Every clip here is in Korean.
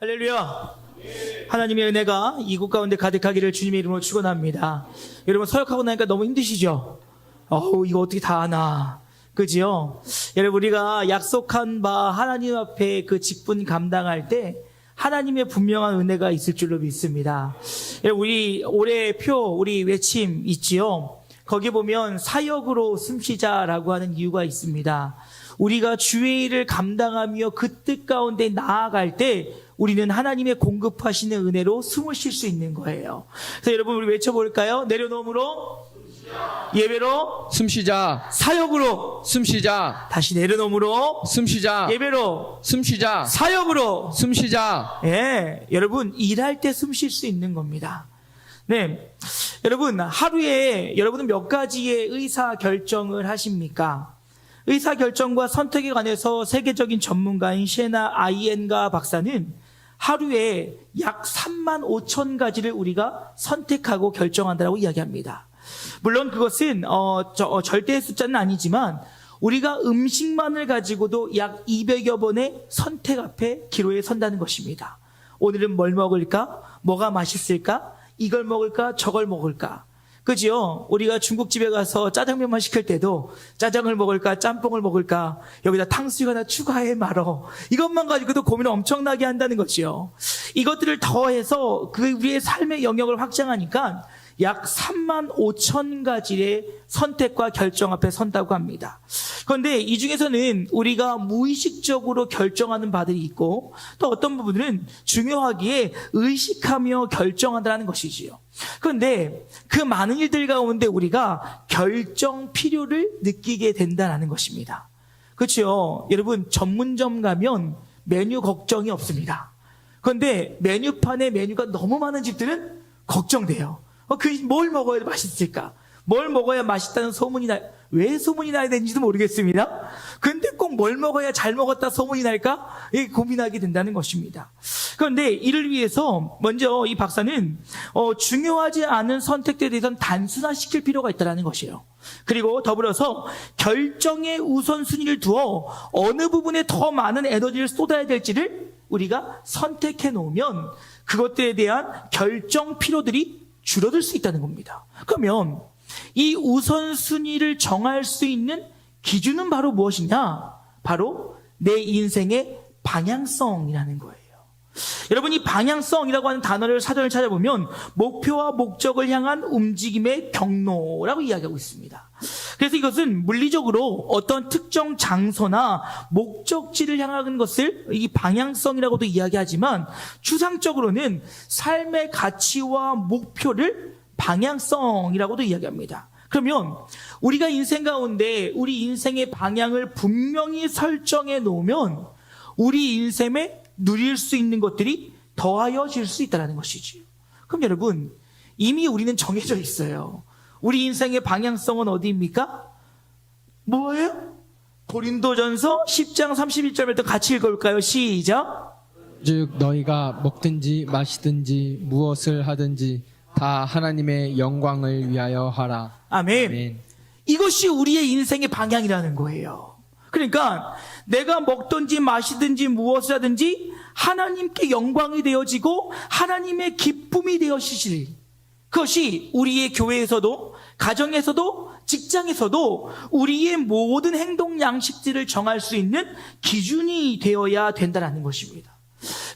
할렐루야. 하나님의 은혜가 이곳 가운데 가득하기를 주님의 이름으로 축원합니다. 여러분 서역하고 나니까 너무 힘드시죠? 이거 어떻게 다 하나, 그지요? 여러분 우리가 약속한 바 하나님 앞에 그 직분 감당할 때 하나님의 분명한 은혜가 있을 줄로 믿습니다. 여러분 우리 올해표 우리 외침 있지요? 거기 보면 사역으로 숨쉬자라고 하는 이유가 있습니다. 우리가 주의 일을 감당하며 그 뜻 가운데 나아갈 때 우리는 하나님의 공급하시는 은혜로 숨을 쉴 수 있는 거예요. 그래서 여러분 우리 외쳐볼까요? 내려놓음으로 예배로 숨쉬자. 사역으로 숨쉬자. 다시 내려놓음으로 숨쉬자. 예배로 숨쉬자. 사역으로. 숨쉬자. 예, 여러분 일할 때 숨 쉴 수 있는 겁니다. 네, 여러분 하루에 여러분은 몇 가지의 의사 결정을 하십니까? 의사 결정과 선택에 관해서 세계적인 전문가인 셰나 아이엔가 박사는 하루에 약 3만 5천 가지를 우리가 선택하고 결정한다고 이야기합니다. 물론 그것은 절대의 숫자는 아니지만 우리가 음식만을 가지고도 약 200여 번의 선택 앞에 기로에 선다는 것입니다. 오늘은 뭘 먹을까? 뭐가 맛있을까? 이걸 먹을까? 저걸 먹을까? 그지요? 우리가 중국집에 가서 짜장면만 시킬 때도 짜장을 먹을까? 짬뽕을 먹을까? 여기다 탕수육 하나 추가해 말어. 이것만 가지고도 고민을 엄청나게 한다는 거지요. 이것들을 더해서 우리의 삶의 영역을 확장하니까 약 3만 5천 가지의 선택과 결정 앞에 선다고 합니다. 그런데 이 중에서는 우리가 무의식적으로 결정하는 바들이 있고 또 어떤 부분들은 중요하기에 의식하며 결정한다는 것이지요. 그런데 그 많은 일들 가운데 우리가 결정 필요를 느끼게 된다는 것입니다. 그렇죠? 여러분 전문점 가면 메뉴 걱정이 없습니다. 그런데 메뉴판에 메뉴가 너무 많은 집들은 걱정돼요. 뭘 먹어야 맛있을까? 뭘 먹어야 맛있다는 소문이 왜 소문이 나야 되는지도 모르겠습니다. 근데 꼭 뭘 먹어야 잘 먹었다 소문이 날까? 고민하게 된다는 것입니다. 그런데 이를 위해서 먼저 이 박사는 중요하지 않은 선택들에 대해서는 단순화시킬 필요가 있다는 것이에요. 그리고 더불어서 결정의 우선순위를 두어 어느 부분에 더 많은 에너지를 쏟아야 될지를 우리가 선택해 놓으면 그것들에 대한 결정 필요들이 줄어들 수 있다는 겁니다. 그러면 이 우선순위를 정할 수 있는 기준은 바로 무엇이냐? 바로 내 인생의 방향성이라는 거예요. 여러분 이 방향성이라고 하는 단어를 사전을 찾아보면 목표와 목적을 향한 움직임의 경로라고 이야기하고 있습니다. 그래서 이것은 물리적으로 어떤 특정 장소나 목적지를 향하는 것을 이 방향성이라고도 이야기하지만 추상적으로는 삶의 가치와 목표를 방향성이라고도 이야기합니다. 그러면 우리가 인생 가운데 우리 인생의 방향을 분명히 설정해 놓으면 우리 인생에 누릴 수 있는 것들이 더하여질 수 있다는 것이지. 그럼 여러분 이미 우리는 정해져 있어요. 우리 인생의 방향성은 어디입니까? 뭐예요? 고린도전서 10장 31절부터 같이 읽어볼까요? 시작. 즉 너희가 먹든지 마시든지 무엇을 하든지 다 하나님의 영광을 위하여 하라. 아멘. 아멘. 이것이 우리의 인생의 방향이라는 거예요. 그러니까 내가 먹든지 마시든지 무엇을 하든지 하나님께 영광이 되어지고 하나님의 기쁨이 되어지실, 그것이 우리의 교회에서도 가정에서도 직장에서도 우리의 모든 행동 양식들을 정할 수 있는 기준이 되어야 된다는 것입니다.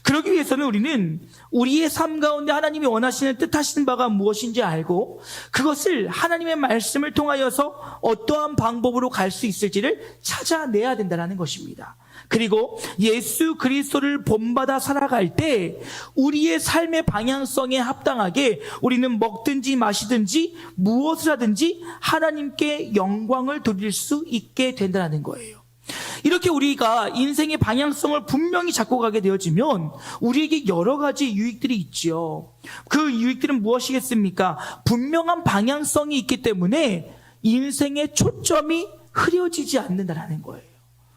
그러기 위해서는 우리는 우리의 삶 가운데 하나님이 원하시는 뜻하시는 바가 무엇인지 알고 그것을 하나님의 말씀을 통하여서 어떠한 방법으로 갈 수 있을지를 찾아내야 된다는 것입니다. 그리고 예수 그리스도를 본받아 살아갈 때 우리의 삶의 방향성에 합당하게 우리는 먹든지 마시든지 무엇을 하든지 하나님께 영광을 돌릴 수 있게 된다는 거예요. 이렇게 우리가 인생의 방향성을 분명히 잡고 가게 되어지면 우리에게 여러 가지 유익들이 있죠. 그 유익들은 무엇이겠습니까? 분명한 방향성이 있기 때문에 인생의 초점이 흐려지지 않는다는 거예요.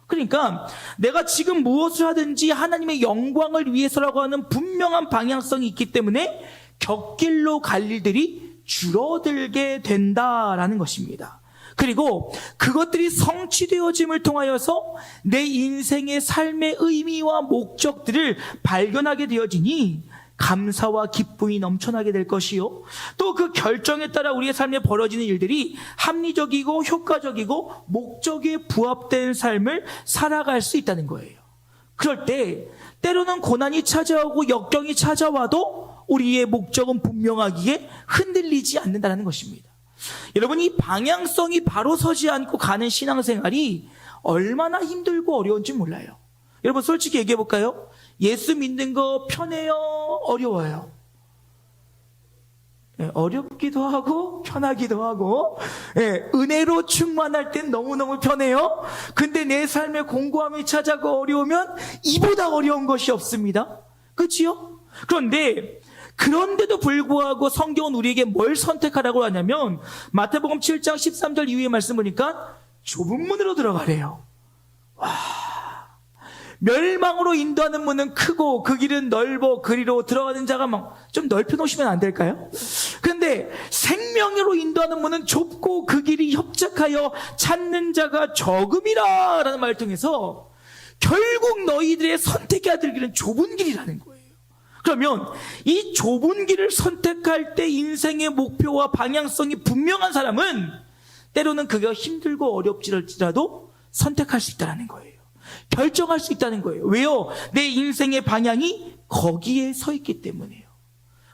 그러니까 내가 지금 무엇을 하든지 하나님의 영광을 위해서라고 하는 분명한 방향성이 있기 때문에 곁길로 갈 일들이 줄어들게 된다라는 것입니다. 그리고 그것들이 성취되어짐을 통하여서 내 인생의 삶의 의미와 목적들을 발견하게 되어지니 감사와 기쁨이 넘쳐나게 될 것이요. 또 그 결정에 따라 우리의 삶에 벌어지는 일들이 합리적이고 효과적이고 목적에 부합된 삶을 살아갈 수 있다는 거예요. 그럴 때 때로는 고난이 찾아오고 역경이 찾아와도 우리의 목적은 분명하기에 흔들리지 않는다는 것입니다. 여러분, 이 방향성이 바로 서지 않고 가는 신앙생활이 얼마나 힘들고 어려운지 몰라요. 여러분, 솔직히 얘기해 볼까요? 예수 믿는 거 편해요? 어려워요? 어렵기도 하고 편하기도 하고, 은혜로 충만할 땐 너무너무 편해요. 근데 내 삶에 공고함이 찾아고 어려우면 이보다 어려운 것이 없습니다. 그렇지요? 그런데도 불구하고 성경은 우리에게 뭘 선택하라고 하냐면 마태복음 7장 13절 이후의 말씀 보니까 좁은 문으로 들어가래요. 멸망으로 인도하는 문은 크고 그 길은 넓어 그리로 들어가는 자가 막 좀 넓혀 놓으시면 안 될까요? 그런데 생명으로 인도하는 문은 좁고 그 길이 협착하여 찾는 자가 적음이라 라는 말을 통해서 결국 너희들의 선택해야 될 길은 좁은 길이라는 거예요. 그러면 이 좁은 길을 선택할 때 인생의 목표와 방향성이 분명한 사람은 때로는 그가 힘들고 어렵지라도 선택할 수 있다는 거예요. 결정할 수 있다는 거예요. 왜요? 내 인생의 방향이 거기에 서 있기 때문이에요.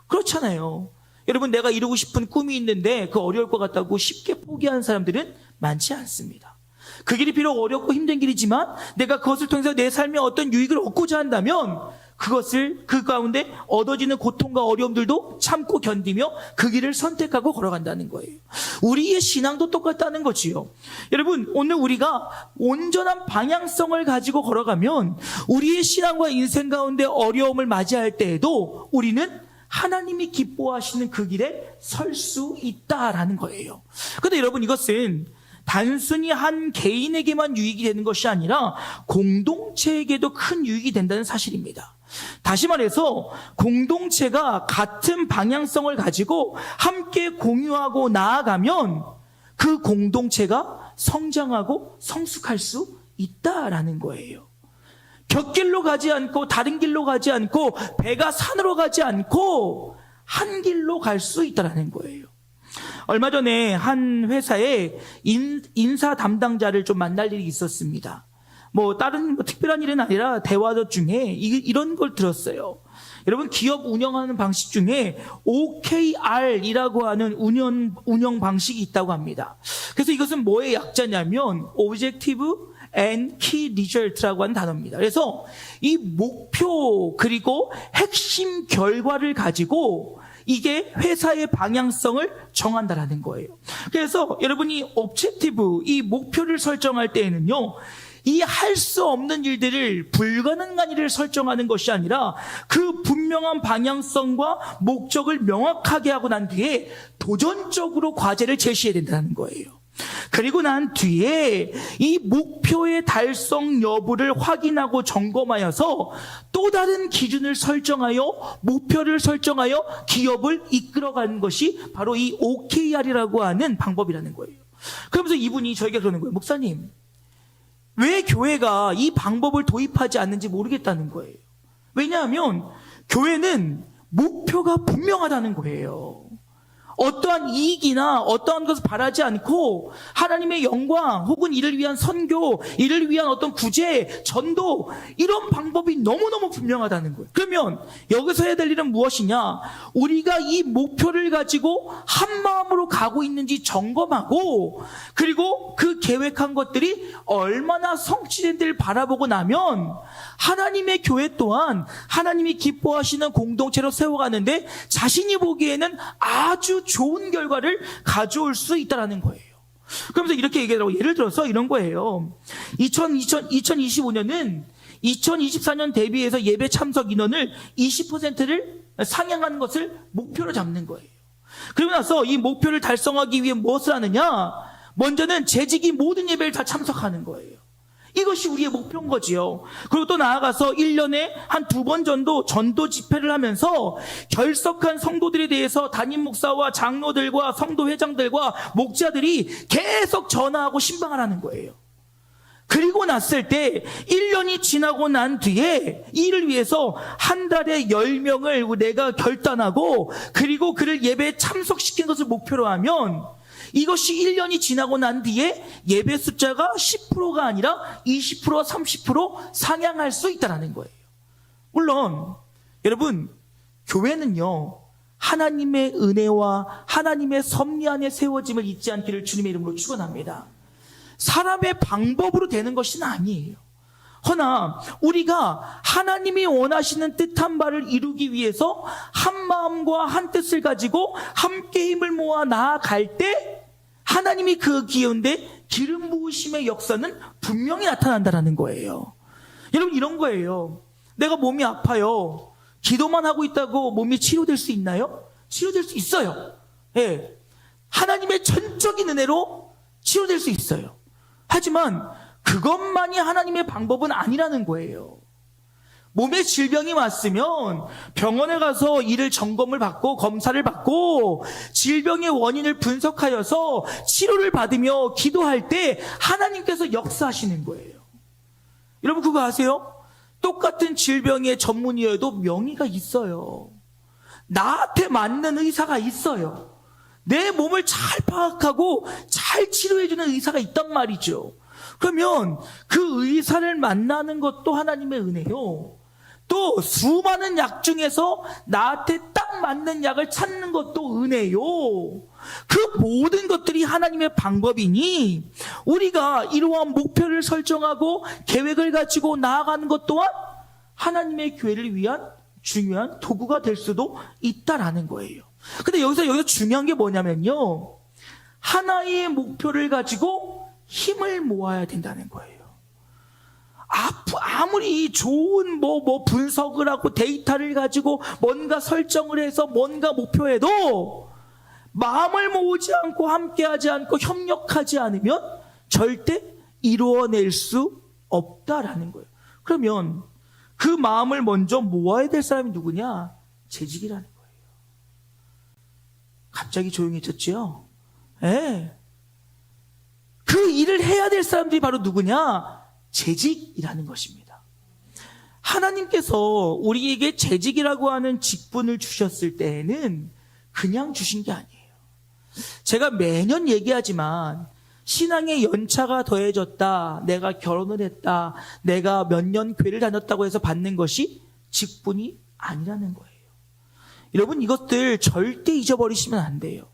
그렇잖아요. 여러분, 내가 이루고 싶은 꿈이 있는데 그 어려울 것 같다고 쉽게 포기하는 사람들은 많지 않습니다. 그 길이 비록 어렵고 힘든 길이지만 내가 그것을 통해서 내 삶에 어떤 유익을 얻고자 한다면 그것을 그 가운데 얻어지는 고통과 어려움들도 참고 견디며 그 길을 선택하고 걸어간다는 거예요. 우리의 신앙도 똑같다는 거지요. 여러분, 오늘 우리가 온전한 방향성을 가지고 걸어가면 우리의 신앙과 인생 가운데 어려움을 맞이할 때에도 우리는 하나님이 기뻐하시는 그 길에 설 수 있다라는 거예요. 그런데 여러분, 이것은 단순히 한 개인에게만 유익이 되는 것이 아니라 공동체에게도 큰 유익이 된다는 사실입니다. 다시 말해서 공동체가 같은 방향성을 가지고 함께 공유하고 나아가면 그 공동체가 성장하고 성숙할 수 있다라는 거예요. 곁길로 가지 않고 다른 길로 가지 않고 배가 산으로 가지 않고 한 길로 갈 수 있다라는 거예요. 얼마 전에 한 회사에 인사 담당자를 좀 만날 일이 있었습니다. 다른 특별한 일은 아니라 대화 중에 이런 걸 들었어요. 여러분, 기업 운영하는 방식 중에 OKR이라고 하는 운영 방식이 있다고 합니다. 그래서 이것은 뭐의 약자냐면 Objective and Key Result라고 하는 단어입니다. 그래서 이 목표 그리고 핵심 결과를 가지고 이게 회사의 방향성을 정한다라는 거예요. 그래서 여러분이 objective, 이 목표를 설정할 때에는요, 이 할 수 없는 일들을, 불가능한 일을 설정하는 것이 아니라 그 분명한 방향성과 목적을 명확하게 하고 난 뒤에 도전적으로 과제를 제시해야 된다는 거예요. 그리고 난 뒤에 이 목표의 달성 여부를 확인하고 점검하여서 또 다른 기준을 설정하여 목표를 설정하여 기업을 이끌어가는 것이 바로 이 OKR이라고 하는 방법이라는 거예요. 그러면서 이분이 저에게 그러는 거예요. 목사님, 왜 교회가 이 방법을 도입하지 않는지 모르겠다는 거예요. 왜냐하면 교회는 목표가 분명하다는 거예요. 어떠한 이익이나 어떠한 것을 바라지 않고 하나님의 영광 혹은 이를 위한 선교, 이를 위한 어떤 구제, 전도, 이런 방법이 너무너무 분명하다는 거예요. 그러면 여기서 해야 될 일은 무엇이냐? 우리가 이 목표를 가지고 한 마음으로 가고 있는지 점검하고, 그리고 그 계획한 것들이 얼마나 성취된지를 바라보고 나면 하나님의 교회 또한 하나님이 기뻐하시는 공동체로 세워가는데 자신이 보기에는 아주 좋은 결과를 가져올 수 있다는 거예요. 그러면서 이렇게 얘기하더라고요. 예를 들어서 이런 거예요. 2025년은 2024년 대비해서 예배 참석 인원을 20%를 상향하는 것을 목표로 잡는 거예요. 그러고 나서 이 목표를 달성하기 위해 무엇을 하느냐? 먼저는 재직이 모든 예배를 다 참석하는 거예요. 이것이 우리의 목표인 거지요. 그리고 또 나아가서 1년에 한 2번 정도 전도 집회를 하면서 결석한 성도들에 대해서 담임 목사와 장로들과 성도 회장들과 목자들이 계속 전화하고 신방하라는 거예요. 그리고 났을 때 1년이 지나고 난 뒤에 이를 위해서 한 달에 10명을 내가 결단하고 그리고 그를 예배에 참석시키는 것을 목표로 하면 이것이 1년이 지나고 난 뒤에 예배 숫자가 10%가 아니라 20%, 30% 상향할 수 있다는 거예요. 물론 여러분, 교회는요, 하나님의 은혜와 하나님의 섭리 안에 세워짐을 잊지 않기를 주님의 이름으로 축원합니다. 사람의 방법으로 되는 것은 아니에요. 허나 우리가 하나님이 원하시는 뜻한 바를 이루기 위해서 한 마음과 한 뜻을 가지고 함께 힘을 모아 나아갈 때 하나님이 그 가운데 기름 부으심의 역사는 분명히 나타난다는 거예요. 여러분, 이런 거예요. 내가 몸이 아파요. 기도만 하고 있다고 몸이 치료될 수 있나요? 치료될 수 있어요. 예. 하나님의 전적인 은혜로 치료될 수 있어요. 하지만 그것만이 하나님의 방법은 아니라는 거예요. 몸에 질병이 왔으면 병원에 가서 이를 점검을 받고 검사를 받고 질병의 원인을 분석하여서 치료를 받으며 기도할 때 하나님께서 역사하시는 거예요. 여러분, 그거 아세요? 똑같은 질병의 전문의여도 명의가 있어요. 나한테 맞는 의사가 있어요. 내 몸을 잘 파악하고 잘 치료해주는 의사가 있단 말이죠. 그러면 그 의사를 만나는 것도 하나님의 은혜요. 또 수많은 약 중에서 나한테 딱 맞는 약을 찾는 것도 은혜요. 그 모든 것들이 하나님의 방법이니 우리가 이러한 목표를 설정하고 계획을 가지고 나아가는 것 또한 하나님의 교회를 위한 중요한 도구가 될 수도 있다라는 거예요. 근데 여기서 중요한 게 뭐냐면요, 하나의 목표를 가지고 힘을 모아야 된다는 거예요. 아무리 좋은 분석을 하고 데이터를 가지고 뭔가 설정을 해서 뭔가 목표해도 마음을 모으지 않고 함께하지 않고 협력하지 않으면 절대 이루어낼 수 없다라는 거예요. 그러면 그 마음을 먼저 모아야 될 사람이 누구냐? 재직이라는 거예요. 갑자기 조용해졌죠? 예. 그 일을 해야 될 사람들이 바로 누구냐? 재직이라는 것입니다. 하나님께서 우리에게 재직이라고 하는 직분을 주셨을 때에는 그냥 주신 게 아니에요. 제가 매년 얘기하지만 신앙의 연차가 더해졌다, 내가 결혼을 했다, 내가 몇 년 교회를 다녔다고 해서 받는 것이 직분이 아니라는 거예요. 여러분, 이것들 절대 잊어버리시면 안 돼요.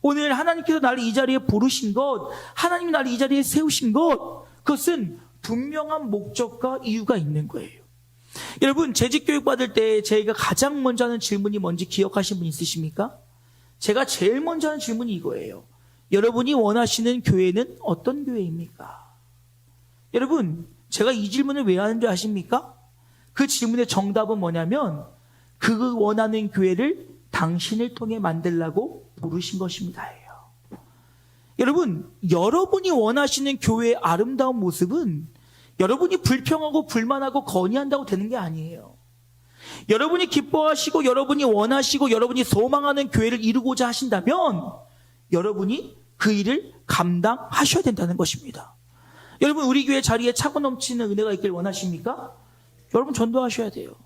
오늘 하나님께서 나를 이 자리에 부르신 것, 하나님이 나를 이 자리에 세우신 것, 그것은 분명한 목적과 이유가 있는 거예요. 여러분, 재직교육 받을 때 제가 가장 먼저 하는 질문이 뭔지 기억하시는 분 있으십니까? 제가 제일 먼저 하는 질문이 이거예요. 여러분이 원하시는 교회는 어떤 교회입니까? 여러분, 제가 이 질문을 왜 하는 줄 아십니까? 그 질문의 정답은 뭐냐면 그 원하는 교회를 당신을 통해 만들라고 부르신 것입니다. 여러분, 여러분이 원하시는 교회의 아름다운 모습은 여러분이 불평하고 불만하고 건의한다고 되는 게 아니에요. 여러분이 기뻐하시고 여러분이 원하시고 여러분이 소망하는 교회를 이루고자 하신다면 여러분이 그 일을 감당하셔야 된다는 것입니다. 여러분, 우리 교회 자리에 차고 넘치는 은혜가 있길 원하십니까? 여러분, 전도하셔야 돼요.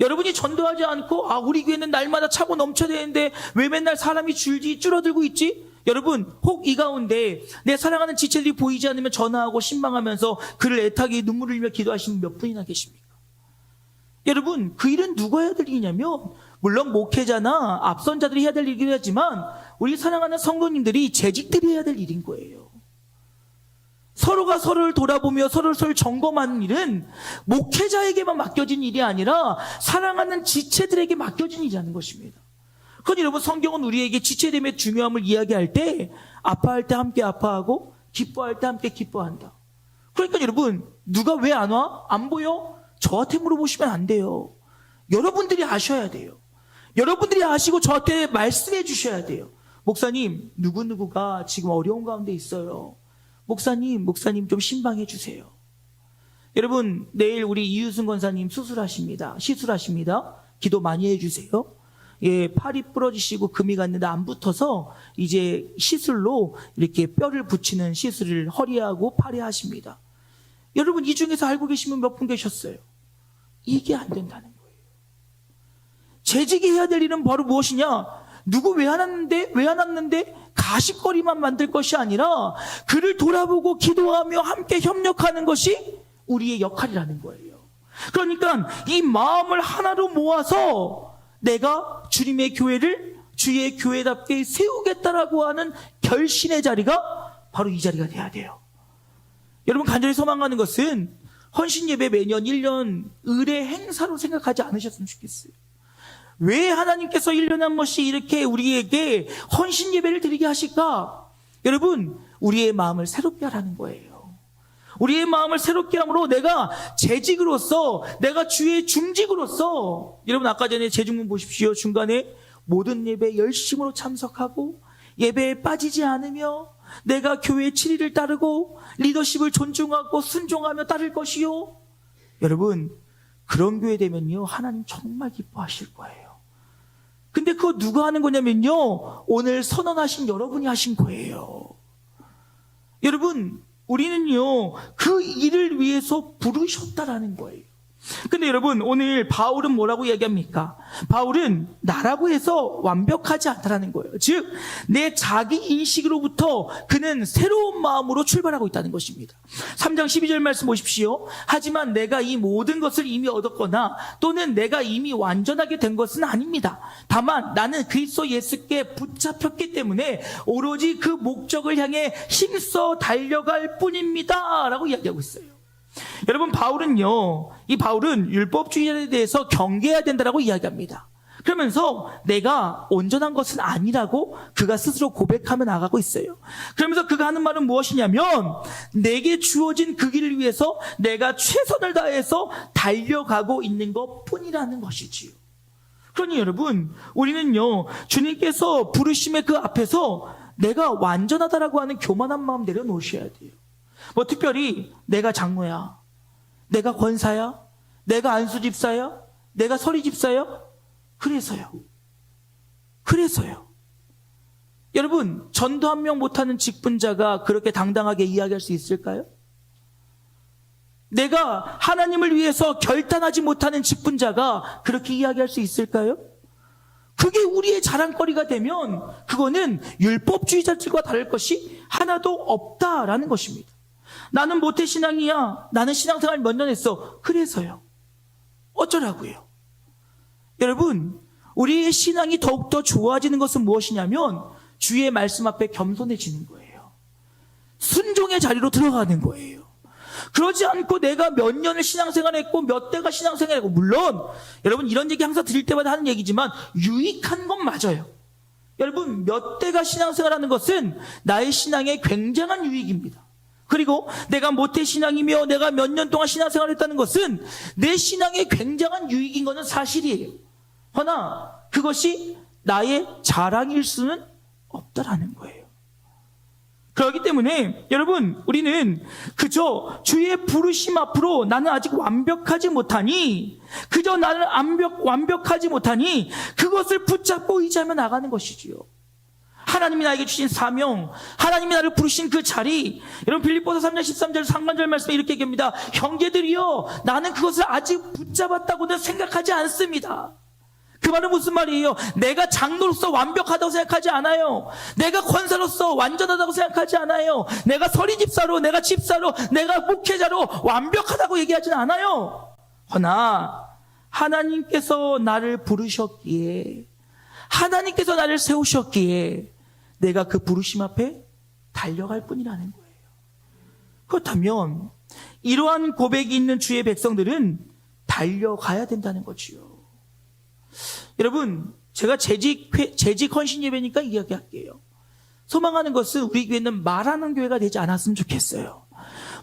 여러분이 전도하지 않고 우리 교회는 날마다 차고 넘쳐야 되는데 왜 맨날 사람이 줄어들고 있지? 여러분, 혹 이 가운데 내 사랑하는 지체들이 보이지 않으면 전화하고 신방하면서 그를 애타게 눈물을 흘리며 기도하시는 몇 분이나 계십니까? 여러분, 그 일은 누가 해야 될 일이냐면 물론 목회자나 앞선자들이 해야 될 일이긴 하지만 우리 사랑하는 성도님들이 재직들이 해야 될 일인 거예요. 서로가 서로를 돌아보며 서로를 점검하는 일은 목회자에게만 맡겨진 일이 아니라 사랑하는 지체들에게 맡겨진 일이라는 것입니다. 그건 여러분, 성경은 우리에게 지체됨의 중요함을 이야기할 때 아파할 때 함께 아파하고 기뻐할 때 함께 기뻐한다. 그러니까 여러분, 누가 왜 안 와? 안 보여? 저한테 물어보시면 안 돼요. 여러분들이 아셔야 돼요. 여러분들이 아시고 저한테 말씀해 주셔야 돼요. 목사님, 누구누구가 지금 어려운 가운데 있어요. 목사님 좀 신방해 주세요. 여러분, 내일 우리 이유승 권사님 시술하십니다. 기도 많이 해주세요. 예, 팔이 부러지시고 금이 갔는데 안 붙어서 이제 시술로 이렇게 뼈를 붙이는 시술을 허리하고 팔에 하십니다. 여러분, 이 중에서 알고 계시면 몇 분 계셨어요? 이게 안 된다는 거예요. 재직이 해야 될 일은 바로 무엇이냐? 누구 왜 안 왔는데 가십거리만 만들 것이 아니라 그를 돌아보고 기도하며 함께 협력하는 것이 우리의 역할이라는 거예요. 그러니까 이 마음을 하나로 모아서 내가 주님의 교회를 주의 교회답게 세우겠다라고 하는 결신의 자리가 바로 이 자리가 돼야 돼요. 여러분, 간절히 소망하는 것은 헌신 예배 매년 1년 의례 행사로 생각하지 않으셨으면 좋겠어요. 왜 하나님께서 1년에 한 번씩 이렇게 우리에게 헌신 예배를 드리게 하실까? 여러분, 우리의 마음을 새롭게 하라는 거예요. 우리의 마음을 새롭게 함으로 내가 재직으로서, 내가 주의 중직으로서, 여러분 아까 전에 재직문 보십시오. 중간에 모든 예배 열심으로 참석하고 예배에 빠지지 않으며 내가 교회의 진리를 따르고 리더십을 존중하고 순종하며 따를 것이요. 여러분, 그런 교회 되면요, 하나님 정말 기뻐하실 거예요. 근데 그거 누가 하는 거냐면요, 오늘 선언하신 여러분이 하신 거예요. 여러분, 우리는요, 그 일을 위해서 부르셨다라는 거예요. 근데 여러분, 오늘 바울은 뭐라고 얘기합니까? 바울은 나라고 해서 완벽하지 않다라는 거예요. 즉, 내 자기 인식으로부터 그는 새로운 마음으로 출발하고 있다는 것입니다. 3장 12절 말씀 보십시오. 하지만 내가 이 모든 것을 이미 얻었거나 또는 내가 이미 완전하게 된 것은 아닙니다. 다만 나는 그리스도 예수께 붙잡혔기 때문에 오로지 그 목적을 향해 힘써 달려갈 뿐입니다. 라고 이야기하고 있어요. 여러분, 이 바울은 율법주의에 대해서 경계해야 된다라고 이야기합니다. 그러면서 내가 온전한 것은 아니라고 그가 스스로 고백하며 나가고 있어요. 그러면서 그가 하는 말은 무엇이냐면, 내게 주어진 그 길을 위해서 내가 최선을 다해서 달려가고 있는 것 뿐이라는 것이지요. 그러니 여러분, 우리는요, 주님께서 부르심의 그 앞에서 내가 완전하다라고 하는 교만한 마음 내려놓으셔야 돼요. 뭐 특별히 내가 장로야, 내가 권사야, 내가 안수 집사야, 내가 서리 집사야, 그래서요. 여러분, 전도 한 명 못하는 직분자가 그렇게 당당하게 이야기할 수 있을까요? 내가 하나님을 위해서 결단하지 못하는 직분자가 그렇게 이야기할 수 있을까요? 그게 우리의 자랑거리가 되면 그거는 율법주의자들과 다를 것이 하나도 없다라는 것입니다. 나는 모태신앙이야. 나는 신앙생활 몇 년 했어. 그래서요. 어쩌라고요? 여러분, 우리의 신앙이 더욱더 좋아지는 것은 무엇이냐면 주의 말씀 앞에 겸손해지는 거예요. 순종의 자리로 들어가는 거예요. 그러지 않고 내가 몇 년을 신앙생활했고 몇 대가 신앙생활했고, 물론 여러분 이런 얘기 항상 드릴 때마다 하는 얘기지만 유익한 건 맞아요. 여러분, 몇 대가 신앙생활하는 것은 나의 신앙에 굉장한 유익입니다. 그리고 내가 모태신앙이며 내가 몇 년 동안 신앙생활했다는 것은 내 신앙에 굉장한 유익인 것은 사실이에요. 허나 그것이 나의 자랑일 수는 없다라는 거예요. 그렇기 때문에 여러분, 우리는 그저 주의 부르심 앞으로 나는 아직 완벽하지 못하니, 완벽하지 못하니 그것을 붙잡고 의지하며 나가는 것이지요. 하나님이 나에게 주신 사명, 하나님이 나를 부르신 그 자리, 여러분 빌립보서 3장 13절 상반절 말씀에 이렇게 얘기합니다. 형제들이여, 나는 그것을 아직 붙잡았다고는 생각하지 않습니다. 그 말은 무슨 말이에요? 내가 장로로서 완벽하다고 생각하지 않아요. 내가 권사로서 완전하다고 생각하지 않아요. 내가 서리집사로, 내가 집사로, 내가 목회자로 완벽하다고 얘기하지는 않아요. 허나 하나님께서 나를 부르셨기에, 하나님께서 나를 세우셨기에 내가 그 부르심 앞에 달려갈 뿐이라는 거예요. 그렇다면 이러한 고백이 있는 주의 백성들은 달려가야 된다는 거지요. 여러분, 제가 재직 헌신 예배니까 이야기할게요. 소망하는 것은 우리 교회는 말하는 교회가 되지 않았으면 좋겠어요.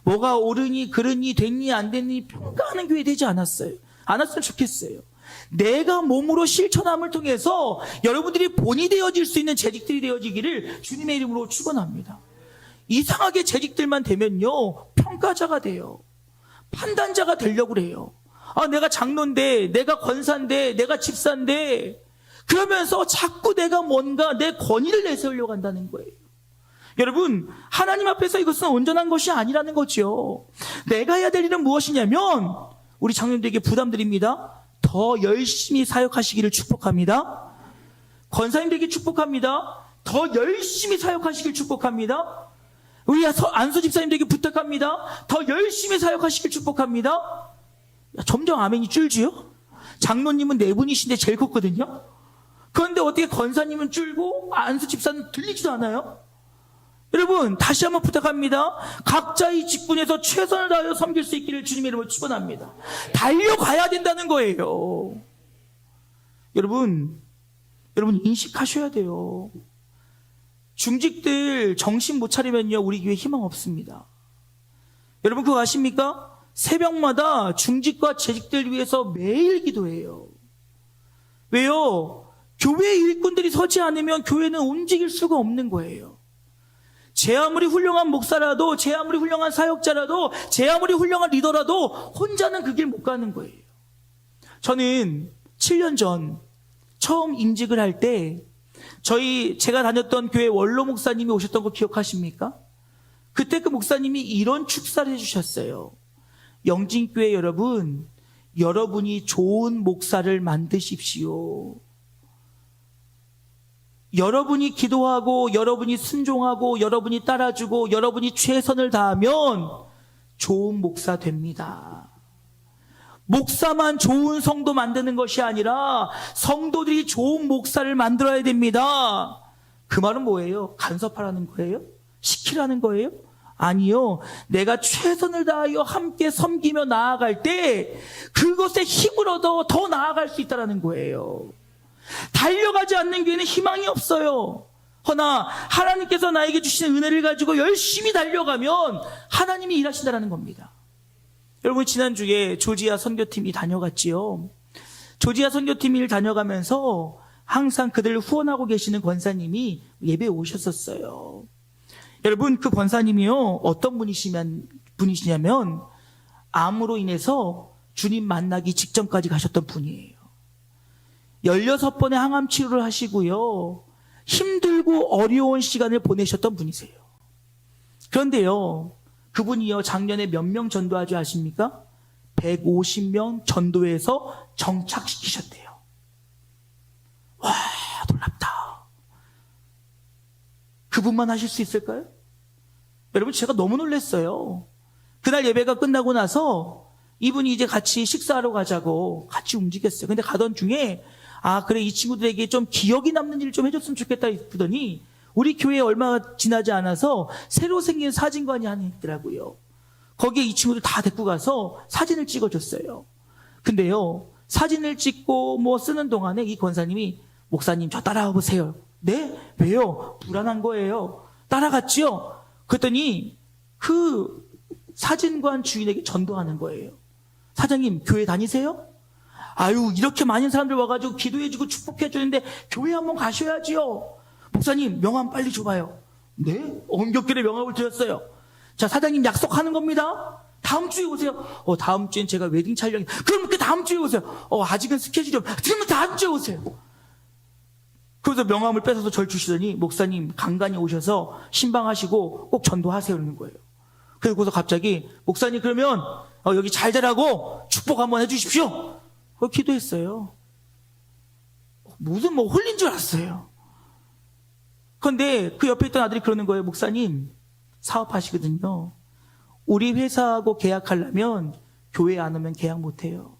뭐가 옳으니 그르니 됐니 안 됐니 평가하는 교회 되지 않았으면 좋겠어요. 내가 몸으로 실천함을 통해서 여러분들이 본이 되어질 수 있는 재직들이 되어지기를 주님의 이름으로 축원합니다. 이상하게 재직들만 되면요, 평가자가 돼요. 판단자가 되려고 그래요. 아, 내가 장로인데, 내가 권사인데, 내가 집사인데, 그러면서 자꾸 내가 뭔가 내 권위를 내세우려고 한다는 거예요. 여러분, 하나님 앞에서 이것은 온전한 것이 아니라는 거죠. 내가 해야 될 일은 무엇이냐면, 우리 장로님들에게 부담드립니다. 더 열심히 사역하시기를 축복합니다. 권사님들에게 축복합니다. 더 열심히 사역하시길 축복합니다. 우리 안수 집사님들에게 부탁합니다. 더 열심히 사역하시길 축복합니다. 점점 아멘이 줄지요? 장로님은 네 분이신데 제일 컸거든요. 그런데 어떻게 권사님은 줄고 안수 집사는 들리지도 않아요? 여러분, 다시 한번 부탁합니다. 각자의 직분에서 최선을 다하여 섬길 수 있기를 주님의 이름으로 축원합니다. 달려가야 된다는 거예요. 여러분 인식하셔야 돼요. 중직들 정신 못 차리면요, 우리 교회 희망 없습니다. 여러분 그거 아십니까? 새벽마다 중직과 재직들 위해서 매일 기도해요. 왜요? 교회 일꾼들이 서지 않으면 교회는 움직일 수가 없는 거예요. 제 아무리 훌륭한 목사라도, 제 아무리 훌륭한 사역자라도, 제 아무리 훌륭한 리더라도 혼자는 그 길 못 가는 거예요. 저는 7년 전 처음 임직을 할 때 제가 다녔던 교회 원로 목사님이 오셨던 거 기억하십니까? 그때 그 목사님이 이런 축사를 해주셨어요. 영진교회 여러분, 여러분이 좋은 목사를 만드십시오. 여러분이 기도하고, 여러분이 순종하고, 여러분이 따라주고, 여러분이 최선을 다하면 좋은 목사 됩니다. 목사만 좋은 성도 만드는 것이 아니라 성도들이 좋은 목사를 만들어야 됩니다. 그 말은 뭐예요? 간섭하라는 거예요? 시키라는 거예요? 아니요. 내가 최선을 다하여 함께 섬기며 나아갈 때 그것에 힘을 얻어 더 나아갈 수 있다는 거예요. 달려가지 않는 교회는 희망이 없어요. 허나 하나님께서 나에게 주시는 은혜를 가지고 열심히 달려가면 하나님이 일하신다는 겁니다. 여러분, 지난주에 조지아 선교팀이 다녀갔지요. 조지아 선교팀을 다녀가면서 항상 그들을 후원하고 계시는 권사님이 예배에 오셨었어요. 여러분, 그 권사님이요, 어떤 분이시냐면 암으로 인해서 주님 만나기 직전까지 가셨던 분이에요. 16번의 항암 치료를 하시고요, 힘들고 어려운 시간을 보내셨던 분이세요. 그런데요, 그분이요, 작년에 몇 명 전도하지 아십니까? 150명 전도해서 정착시키셨대요. 와, 놀랍다. 그분만 하실 수 있을까요? 여러분, 제가 너무 놀랐어요. 그날 예배가 끝나고 나서 이분이 이제 같이 식사하러 가자고 같이 움직였어요. 근데 가던 중에, 아, 그래, 이 친구들에게 좀 기억이 남는 일을 좀 해줬으면 좋겠다 했더니 우리 교회에 얼마 지나지 않아서 새로 생긴 사진관이 하나 있더라고요. 거기에 이 친구들 다 데리고 가서 사진을 찍어줬어요. 근데요, 사진을 찍고 뭐 쓰는 동안에 이 권사님이, 목사님 저 따라와 보세요. 네? 왜요? 불안한 거예요. 따라갔죠? 그랬더니 그 사진관 주인에게 전도하는 거예요. 사장님, 교회 다니세요? 아유, 이렇게 많은 사람들 와가지고 기도해주고 축복해주는데 교회 한번 가셔야지요. 목사님, 명함 빨리 줘봐요. 네? 엄격하게 명함을 드렸어요. 자, 사장님 약속하는 겁니다. 다음 주에 오세요. 다음 주엔 제가 웨딩 촬영이. 그럼 그 다음 주에 오세요. 아직은 스케줄이 그러면 다음 주에 오세요. 그래서 명함을 뺏어서 절 주시더니, 목사님 간간히 오셔서 신방하시고 꼭 전도하세요 그러는 거예요. 그래서 갑자기, 목사님 그러면 여기 잘 되라고 축복 한번 해주십시오. 기도했어요. 무슨 홀린 줄 알았어요. 그런데 그 옆에 있던 아들이 그러는 거예요. 목사님, 사업하시거든요. 우리 회사하고 계약하려면 교회 안 오면 계약 못해요.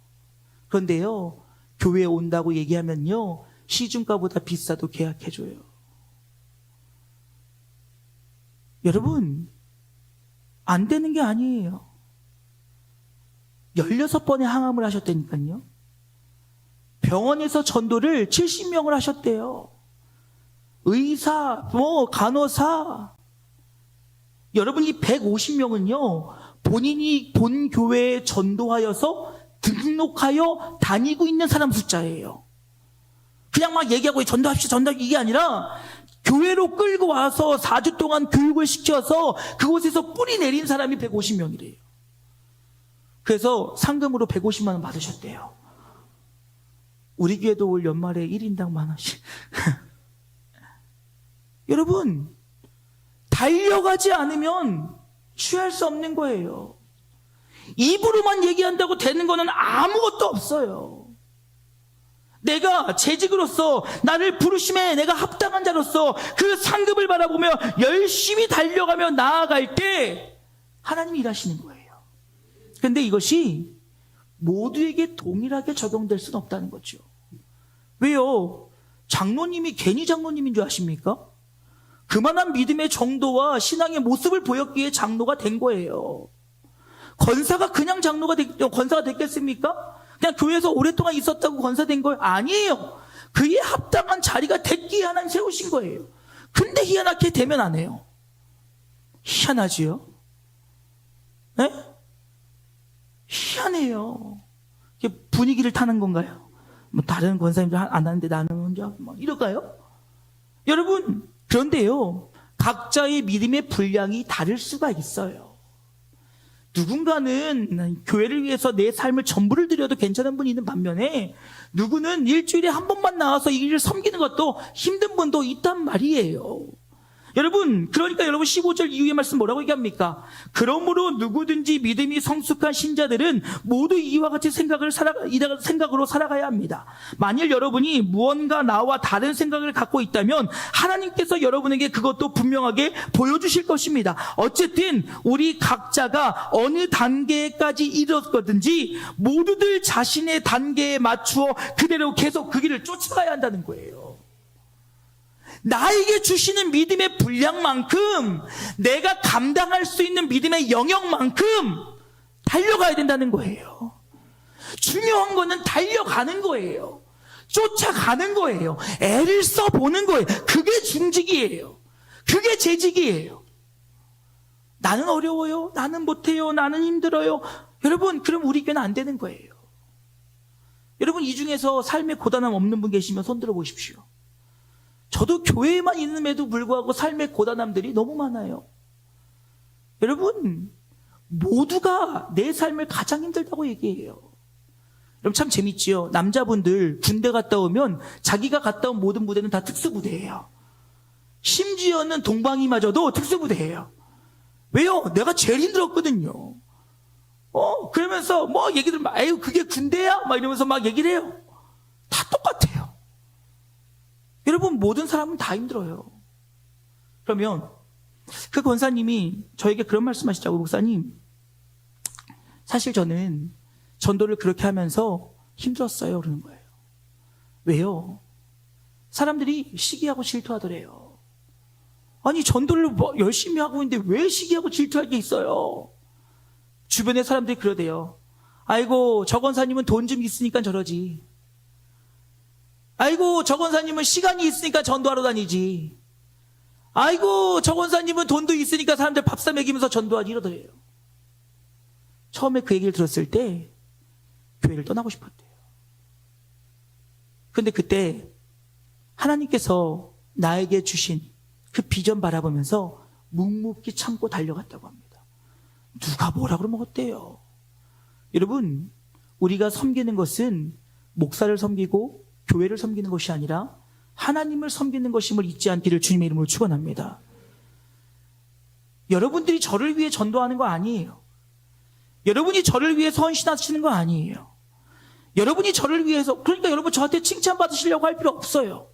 그런데요, 교회에 온다고 얘기하면요, 시중가보다 비싸도 계약해줘요. 여러분, 안 되는 게 아니에요. 16번의 항암을 하셨다니까요. 병원에서 전도를 70명을 하셨대요. 의사, 간호사. 여러분, 이 150명은요, 본인이 본 교회에 전도하여서 등록하여 다니고 있는 사람 숫자예요. 그냥 막 얘기하고 전도합시다, 이게 아니라 교회로 끌고 와서 4주 동안 교육을 시켜서 그곳에서 뿌리 내린 사람이 150명이래요. 그래서 상금으로 150만 원 받으셨대요. 우리 교회도 올 연말에 1인당 10,000원씩. 여러분, 달려가지 않으면 취할 수 없는 거예요. 입으로만 얘기한다고 되는 거는 아무것도 없어요. 내가 재직으로서 나를 부르심에 내가 합당한 자로서 그 상급을 바라보며 열심히 달려가며 나아갈 때 하나님이 일하시는 거예요. 그런데 이것이 모두에게 동일하게 적용될 수는 없다는 거죠. 왜요? 장로님이 괜히 장로님인 줄 아십니까? 그만한 믿음의 정도와 신앙의 모습을 보였기에 장로가 된 거예요. 권사가 그냥 권사가 됐겠습니까? 그냥 교회에서 오랫동안 있었다고 권사된 거예요? 아니에요. 그에 합당한 자리가 됐기에 하나님 세우신 거예요. 근데 희한하게 되면 안 해요. 희한하지요? 네? 희한해요. 이게 분위기를 타는 건가요? 뭐 다른 권사님들 안 하는데 나는 혼자 뭐 이럴까요? 여러분, 그런데요, 각자의 믿음의 분량이 다를 수가 있어요. 누군가는 교회를 위해서 내 삶을 전부를 드려도 괜찮은 분이 있는 반면에 누구는 일주일에 한 번만 나와서 이 일을 섬기는 것도 힘든 분도 있단 말이에요. 여러분, 그러니까 여러분 15절 이후의 말씀 뭐라고 얘기합니까? 그러므로 누구든지 믿음이 성숙한 신자들은 모두 이와 같이 생각으로 살아가야 합니다. 만일 여러분이 무언가 나와 다른 생각을 갖고 있다면 하나님께서 여러분에게 그것도 분명하게 보여주실 것입니다. 어쨌든 우리 각자가 어느 단계까지 이뤘거든지 모두들 자신의 단계에 맞추어 그대로 계속 그 길을 쫓아가야 한다는 거예요. 나에게 주시는 믿음의 분량만큼 내가 감당할 수 있는 믿음의 영역만큼 달려가야 된다는 거예요. 중요한 거는 달려가는 거예요. 쫓아가는 거예요. 애를 써보는 거예요. 그게 중직이에요. 그게 재직이에요. 나는 어려워요. 나는 못해요. 나는 힘들어요. 여러분, 그럼 우리 교회는 안 되는 거예요. 여러분, 이 중에서 삶의 고단함 없는 분 계시면 손 들어 보십시오. 저도 교회에만 있음에도 불구하고 삶의 고단함들이 너무 많아요. 여러분, 모두가 내 삶을 가장 힘들다고 얘기해요. 여러분 참 재밌지요. 남자분들 군대 갔다 오면 자기가 갔다 온 모든 부대는 다 특수부대예요. 심지어는 동방이마저도 특수부대예요. 왜요? 내가 제일 힘들었거든요. 그러면서 뭐 얘기들 막, 아유 그게 군대야? 막 이러면서 막 얘기를 해요. 다 똑같아요. 여러분, 모든 사람은 다 힘들어요. 그러면 그 권사님이 저에게 그런 말씀하시자고, 목사님, 사실 저는 전도를 그렇게 하면서 힘들었어요. 그러는 거예요. 왜요? 사람들이 시기하고 질투하더래요. 아니, 전도를 뭐 열심히 하고 있는데 왜 시기하고 질투할 게 있어요? 주변의 사람들이 그러대요. 아이고, 저 권사님은 돈 좀 있으니까 저러지. 아이고, 저 권사님은 시간이 있으니까 전도하러 다니지. 아이고, 저 권사님은 돈도 있으니까 사람들 밥 사 먹이면서 전도하지, 이러더래요. 처음에 그 얘기를 들었을 때 교회를 떠나고 싶었대요. 그런데 그때 하나님께서 나에게 주신 그 비전 바라보면서 묵묵히 참고 달려갔다고 합니다. 누가 뭐라 그러면 어때요? 여러분, 우리가 섬기는 것은 목사를 섬기고 교회를 섬기는 것이 아니라 하나님을 섬기는 것임을 잊지 않기를 주님의 이름으로 축원합니다. 여러분들이 저를 위해 전도하는 거 아니에요. 여러분이 저를 위해서 헌신하시는 거 아니에요. 여러분이 저를 위해서, 그러니까 여러분 저한테 칭찬받으시려고 할 필요 없어요.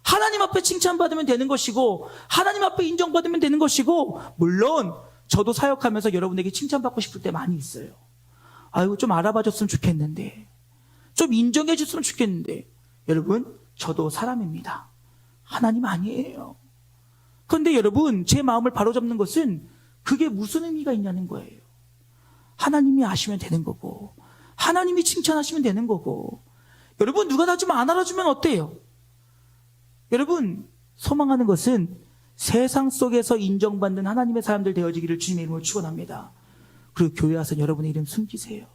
하나님 앞에 칭찬받으면 되는 것이고 하나님 앞에 인정받으면 되는 것이고, 물론 저도 사역하면서 여러분에게 칭찬받고 싶을 때 많이 있어요. 아이고 좀 알아봐줬으면 좋겠는데, 좀 인정해 줬으면 좋겠는데. 여러분, 저도 사람입니다. 하나님 아니에요. 그런데 여러분, 제 마음을 바로잡는 것은 그게 무슨 의미가 있냐는 거예요. 하나님이 아시면 되는 거고, 하나님이 칭찬하시면 되는 거고. 여러분, 누가 나 좀 안 알아주면 어때요? 여러분, 소망하는 것은 세상 속에서 인정받는 하나님의 사람들 되어지기를 주님의 이름으로 축원합니다. 그리고 교회 와서 여러분의 이름 숨기세요.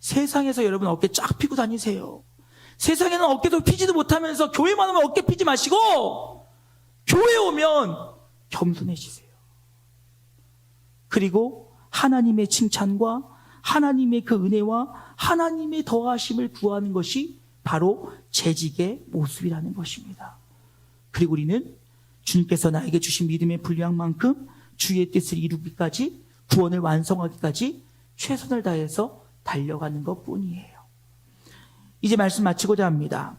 세상에서 여러분 어깨 쫙 펴고 다니세요. 세상에는 어깨도 피지도 못하면서 교회만 오면 어깨 피지 마시고 교회 오면 겸손해지세요. 그리고 하나님의 칭찬과 하나님의 그 은혜와 하나님의 더하심을 구하는 것이 바로 재직의 모습이라는 것입니다. 그리고 우리는 주님께서 나에게 주신 믿음의 분량만큼 주의 뜻을 이루기까지, 구원을 완성하기까지 최선을 다해서 달려가는 것뿐이에요. 이제 말씀 마치고자 합니다.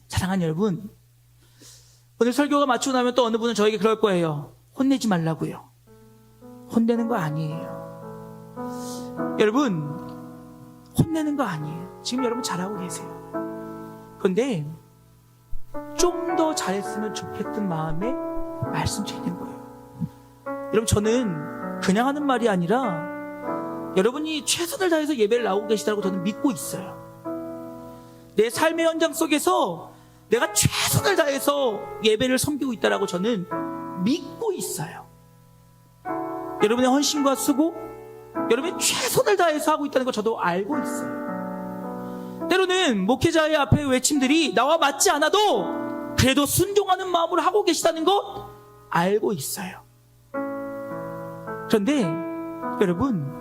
사랑하는 여러분, 오늘 설교가 마치고 나면 또 어느 분은 저에게 그럴 거예요. 혼내지 말라고요. 혼내는 거 아니에요. 여러분, 혼내는 거 아니에요. 지금 여러분 잘하고 계세요. 그런데 좀 더 잘했으면 좋겠던 마음에 말씀드리는 거예요. 여러분, 저는 그냥 하는 말이 아니라 여러분이 최선을 다해서 예배를 나오고 계시다고 저는 믿고 있어요. 내 삶의 현장 속에서 내가 최선을 다해서 예배를 섬기고 있다고 저는 믿고 있어요. 여러분의 헌신과 수고, 여러분이 최선을 다해서 하고 있다는 거 저도 알고 있어요. 때로는 목회자의 앞에 외침들이 나와 맞지 않아도 그래도 순종하는 마음으로 하고 계시다는 것 알고 있어요. 그런데 여러분,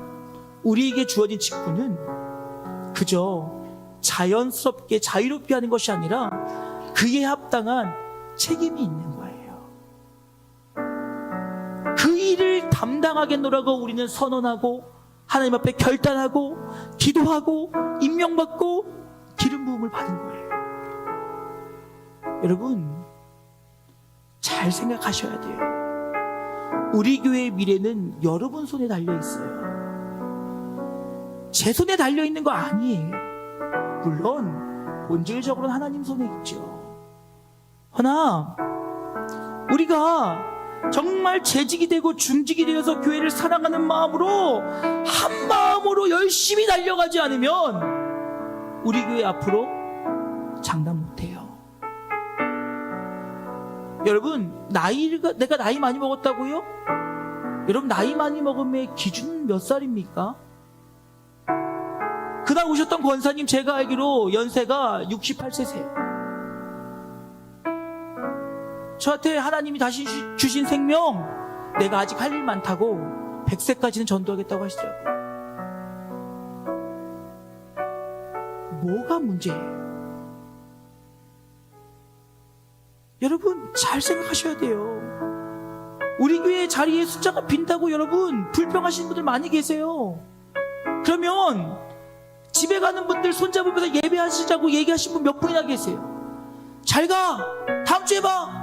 우리에게 주어진 직분은 그저 자연스럽게 자유롭게 하는 것이 아니라 그에 합당한 책임이 있는 거예요. 그 일을 담당하겠노라고 우리는 선언하고 하나님 앞에 결단하고 기도하고 임명받고 기름 부음을 받은 거예요. 여러분, 잘 생각하셔야 돼요. 우리 교회의 미래는 여러분 손에 달려 있어요. 제 손에 달려 있는 거 아니에요. 물론 본질적으로는 하나님 손에 있죠. 그러나 우리가 정말 재직이 되고 중직이 되어서 교회를 사랑하는 마음으로, 한 마음으로 열심히 달려가지 않으면 우리 교회 앞으로 장담 못해요. 여러분, 내가 나이 많이 먹었다고요? 여러분, 나이 많이 먹음의 기준은 몇 살입니까? 그날 오셨던 권사님, 제가 알기로 연세가 68세세요. 저한테 하나님이 다시 주신 생명, 내가 아직 할 일 많다고 100세까지는 전도하겠다고 하시더라고요. 뭐가 문제예요? 여러분, 잘 생각하셔야 돼요. 우리 교회 자리에 숫자가 빈다고 여러분 불평하시는 분들 많이 계세요. 그러면 집에 가는 분들 손잡으면서 예배하시자고 얘기하신 분 몇 분이나 계세요? 잘 가! 다음 주에 봐!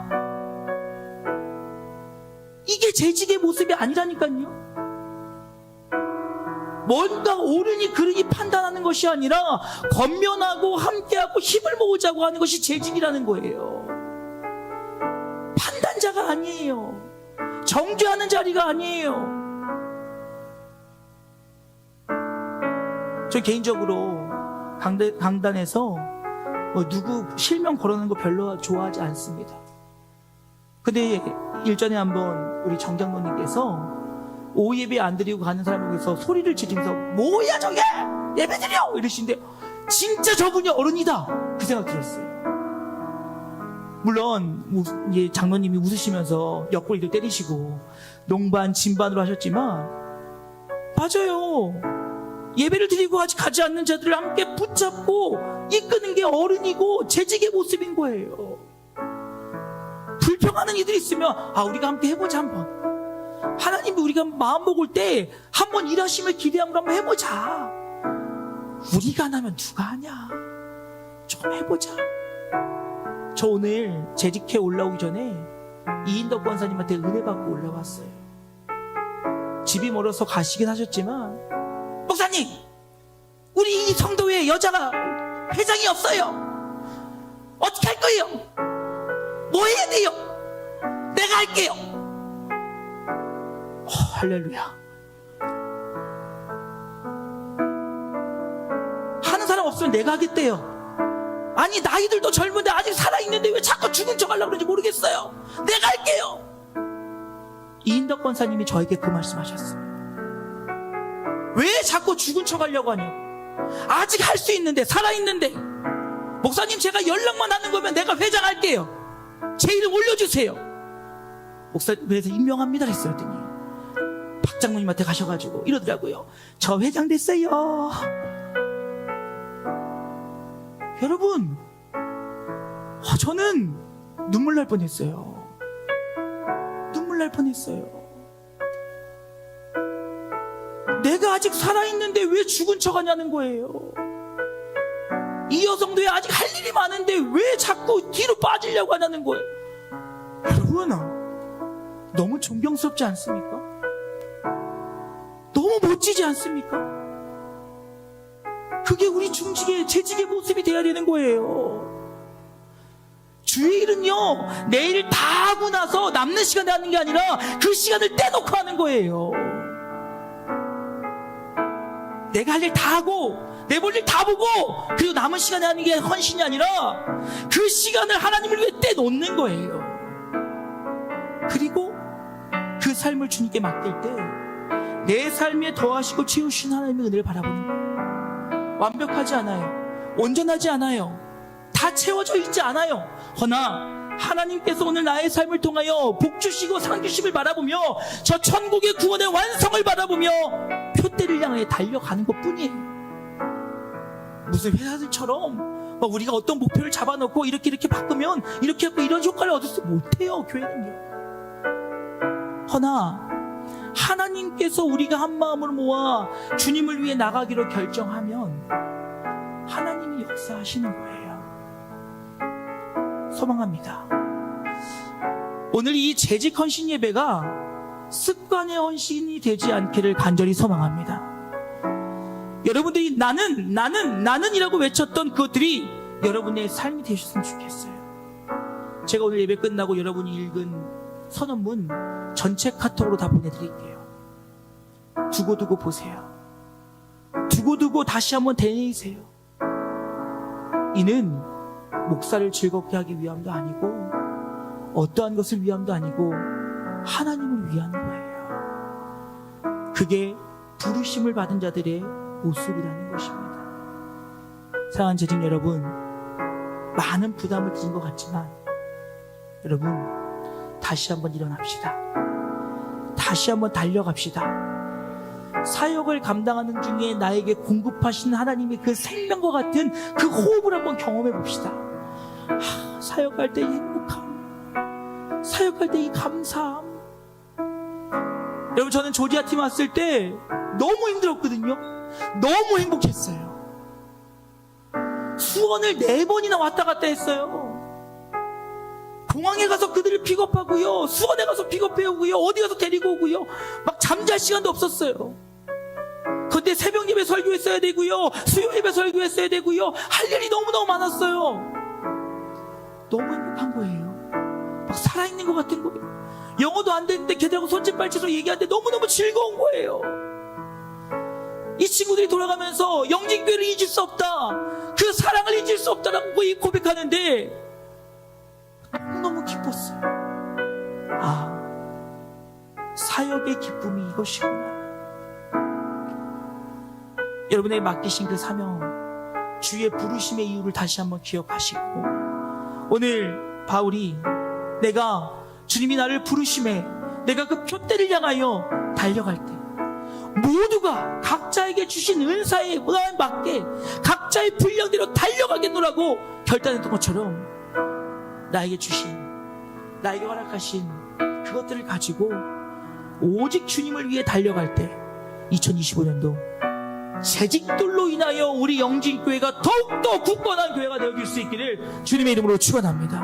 이게 재직의 모습이 아니라니까요. 뭔가 옳으니 그르니 판단하는 것이 아니라 권면하고 함께하고 힘을 모으자고 하는 것이 재직이라는 거예요. 판단자가 아니에요. 정죄하는 자리가 아니에요. 저 개인적으로 강단에서 누구 실명 거론하는 거 별로 좋아하지 않습니다. 근데 일전에 한번 우리 정장로님께서 오후 예배 안 드리고 가는 사람을 위해서 소리를 지르면서 뭐야 저게! 예배 드려! 이러시는데 진짜 저분이 어른이다! 그 생각 들었어요. 물론 장로님이 웃으시면서 옆구리도 때리시고 농반 진반으로 하셨지만 맞아요. 예배를 드리고 아직 가지 않는 자들을 함께 붙잡고 이끄는 게 어른이고 재직의 모습인 거예요. 불평하는 이들이 있으면 우리가 함께 해보자 한번. 하나님이 우리가 마음 먹을 때 한번 일하심을 기대함으로 한번 해보자. 우리가 안 하면 누가 하냐. 좀 해보자. 저 오늘 재직회 올라오기 전에 이인덕 권사님한테 은혜 받고 올라왔어요. 집이 멀어서 가시긴 하셨지만, 목사님, 우리 이 성도에 여자가 회장이 없어요. 어떻게 할 거예요? 뭐 해야 돼요? 내가 할게요. 할렐루야. 하는 사람 없으면 내가 하겠대요. 아니, 나이들도 젊은데 아직 살아있는데 왜 자꾸 죽은 척 하려고 그러는지 모르겠어요. 내가 할게요. 이인덕 권사님이 저에게 그 말씀 하셨어요. 왜 자꾸 죽은 척 하려고 하냐고. 아직 할 수 있는데, 살아있는데, 목사님 제가 연락만 하는 거면 내가 회장할게요. 제 이름 올려주세요. 목사님 그래서 임명합니다 했더니 박 장로님한테 가셔가지고 이러더라고요. 저 회장 됐어요. 여러분, 저는 눈물 날 뻔했어요. 눈물 날 뻔했어요. 내가 아직 살아있는데 왜 죽은 척 하냐는 거예요. 이 여성도에 아직 할 일이 많은데 왜 자꾸 뒤로 빠지려고 하냐는 거예요. 여러분, 너무 존경스럽지 않습니까? 너무 멋지지 않습니까? 그게 우리 중직의 재직의 모습이 돼야 되는 거예요. 주의 일은요, 내 일 다 하고 나서 남는 시간에 하는 게 아니라 그 시간을 떼놓고 하는 거예요. 내가 할 일 다 하고 내 볼 일 다 보고 그리고 남은 시간에 하는 게 헌신이 아니라 그 시간을 하나님을 위해 떼놓는 거예요. 그리고 그 삶을 주님께 맡길 때 내 삶에 더하시고 채우신 하나님의 은혜를 바라보는 거예요. 완벽하지 않아요. 온전하지 않아요. 다 채워져 있지 않아요. 허나 하나님께서 오늘 나의 삶을 통하여 복 주시고 상 주심을 바라보며 저 천국의 구원의 완성을 바라보며 표대를 향해 달려가는 것뿐이에요. 무슨 회사들처럼 우리가 어떤 목표를 잡아놓고 이렇게 바꾸면 이렇게 하고 이런 효과를 얻을 수 못해요. 교회는요. 허나 하나님께서 우리가 한 마음으로 모아 주님을 위해 나가기로 결정하면 하나님이 역사하시는 거예요. 소망합니다. 오늘 이 재직 헌신 예배가 습관의 헌신이 되지 않기를 간절히 소망합니다. 여러분들이 나는이라고 외쳤던 그것들이 여러분의 삶이 되셨으면 좋겠어요. 제가 오늘 예배 끝나고 여러분이 읽은 선언문 전체 카톡으로 다 보내드릴게요. 두고두고 보세요. 두고두고 다시 한번 되뇌이세요. 이는 목사를 즐겁게 하기 위함도 아니고 어떠한 것을 위함도 아니고 하나님을 위한 거예요. 그게 부르심을 받은 자들의 모습이라는 것입니다. 사랑하는 재직 여러분, 많은 부담을 드린 것 같지만 여러분, 다시 한번 일어납시다. 다시 한번 달려갑시다. 사역을 감당하는 중에 나에게 공급하신 하나님의 그 생명과 같은 그 호흡을 한번 경험해 봅시다. 사역할 때 이 행복함, 사역할 때 이 감사함. 여러분, 저는 조지아 팀 왔을 때 너무 힘들었거든요. 너무 행복했어요. 수원을 4번이나 왔다 갔다 했어요. 공항에 가서 그들을 픽업하고요, 수원에 가서 픽업해오고요, 어디 가서 데리고 오고요, 막 잠잘 시간도 없었어요. 그때 새벽 예배 설교했어야 되고요, 수요 예배 설교했어야 되고요, 할 일이 너무너무 많았어요. 너무 행복한 거예요. 막 살아있는 것 같은 거예요. 영어도 안 되는데 걔들하고 손짓발짓으로 얘기하는데 너무너무 즐거운 거예요. 이 친구들이 돌아가면서 영진교회를 잊을 수 없다, 그 사랑을 잊을 수 없다라고 고백하는데 너무너무 기뻤어요. 사역의 기쁨이 이것이구나. 여러분의 맡기신 그 사명, 주의 부르심의 이유를 다시 한번 기억하시고, 오늘 바울이 내가 주님이 나를 부르심에 내가 그 표대를 향하여 달려갈 때 모두가 각자에게 주신 은사에 맞게 각자의 분량대로 달려가겠노라고 결단했던 것처럼 나에게 주신, 나에게 허락하신 그것들을 가지고 오직 주님을 위해 달려갈 때 2025년도 재직들로 인하여 우리 영진교회가 더욱더 굳건한 교회가 되어질 수 있기를 주님의 이름으로 축원합니다.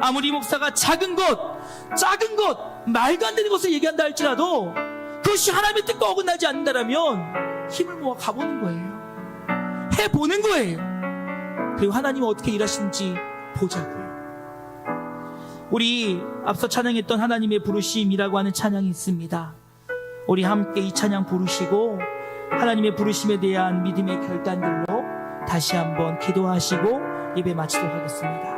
아무리 목사가 작은 것 말도 안 되는 것을 얘기한다 할지라도 그것이 하나님의 뜻과 어긋나지 않는다라면 힘을 모아 가보는 거예요. 해보는 거예요. 그리고 하나님은 어떻게 일하시는지 보자고요. 우리 앞서 찬양했던 하나님의 부르심이라고 하는 찬양이 있습니다. 우리 함께 이 찬양 부르시고 하나님의 부르심에 대한 믿음의 결단들로 다시 한번 기도하시고 예배 마치도록 하겠습니다.